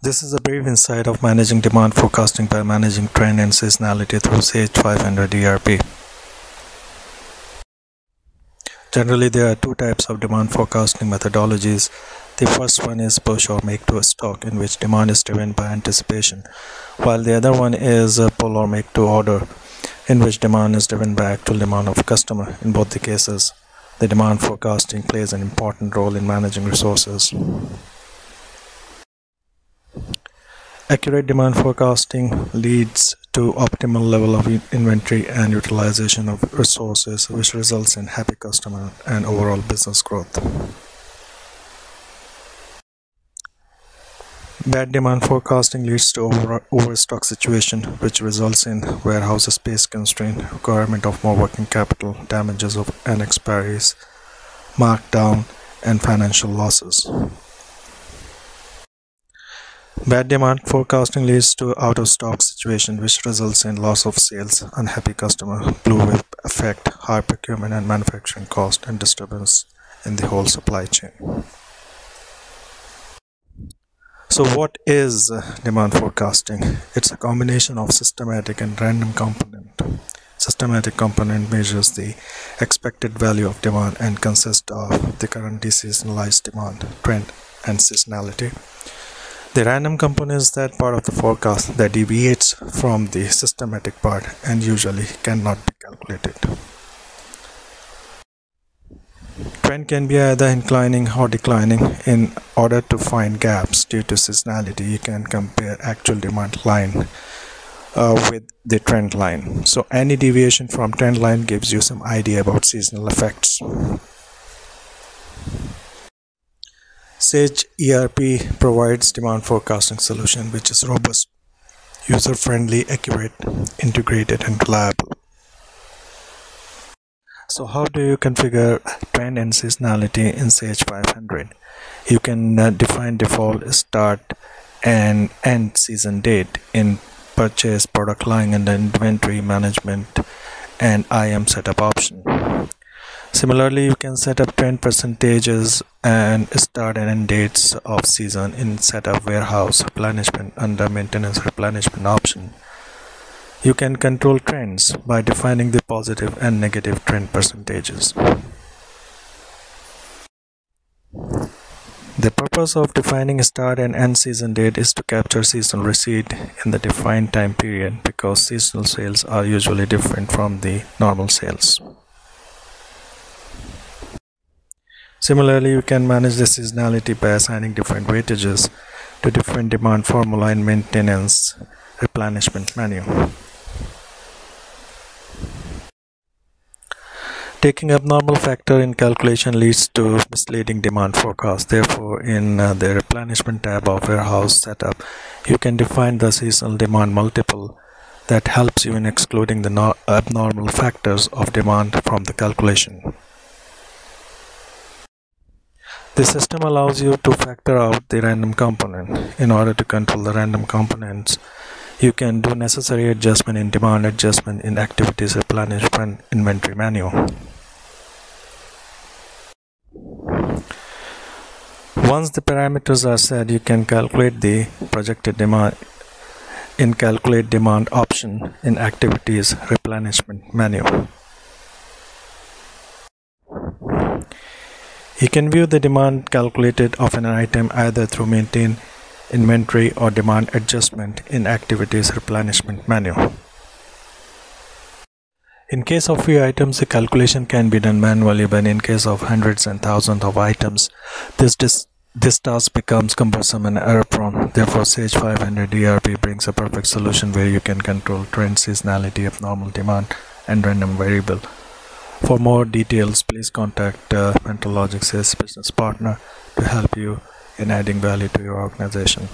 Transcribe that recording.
This is a brief insight of managing demand forecasting by managing trend and seasonality through Sage 500 ERP. Generally, there are two types of demand forecasting methodologies. The first one is push or make to stock, in which demand is driven by anticipation, while the other one is pull or make to order, in which demand is driven by actual demand of customer. In both the cases, the demand forecasting plays an important role in managing resources. Accurate demand forecasting leads to optimal level of inventory and utilization of resources, which results in happy customer and overall business growth. Bad demand forecasting leads to overstock situation, which results in warehouse space constraint, requirement of more working capital, damages of and expiries, markdown, and financial losses. Bad demand forecasting leads to out-of-stock situation, which results in loss of sales, unhappy customer, blue wave effect, high procurement and manufacturing cost, and disturbance in the whole supply chain. So what is demand forecasting? It's a combination of systematic and random component. Systematic component measures the expected value of demand and consists of the currently seasonalized demand, trend, and seasonality. The random component is that part of the forecast that deviates from the systematic part and usually cannot be calculated. Trend can be either inclining or declining. In order to find gaps due to seasonality, you can compare actual demand line with the trend line. So any deviation from trend line gives you some idea about seasonal effects. Sage ERP provides demand forecasting solution which is robust, user-friendly, accurate, integrated, and reliable. So how do you configure trend and seasonality in Sage 500? You can define default start and end season date in purchase, product line, and inventory management and IM setup option. Similarly, you can set up trend percentages and start and end dates of season in setup warehouse replenishment under maintenance replenishment option. You can control trends by defining the positive and negative trend percentages. The purpose of defining start and end season date is to capture seasonal receipt in the defined time period, because seasonal sales are usually different from the normal sales. Similarly, you can manage the seasonality by assigning different weightages to different demand formula in maintenance replenishment menu. Taking abnormal factor in calculation leads to misleading demand forecast. Therefore, in the replenishment tab of warehouse setup, you can define the seasonal demand multiple that helps you in excluding the abnormal factors of demand from the calculation. The system allows you to factor out the random component. In order to control the random components, you can do necessary adjustment in demand, adjustment in activities replenishment inventory menu. Once the parameters are set, you can calculate the projected demand in calculate demand option in activities replenishment menu. You can view the demand calculated of an item either through maintain inventory or demand adjustment in activities replenishment menu. In case of few items, the calculation can be done manually, but in case of hundreds and thousands of items, this task becomes cumbersome and error-prone. Therefore, Sage 500 ERP brings a perfect solution where you can control trend, seasonality, abnormal demand, and random variable. For more details, please contact Mental Logic Sales Business Partner to help you in adding value to your organization.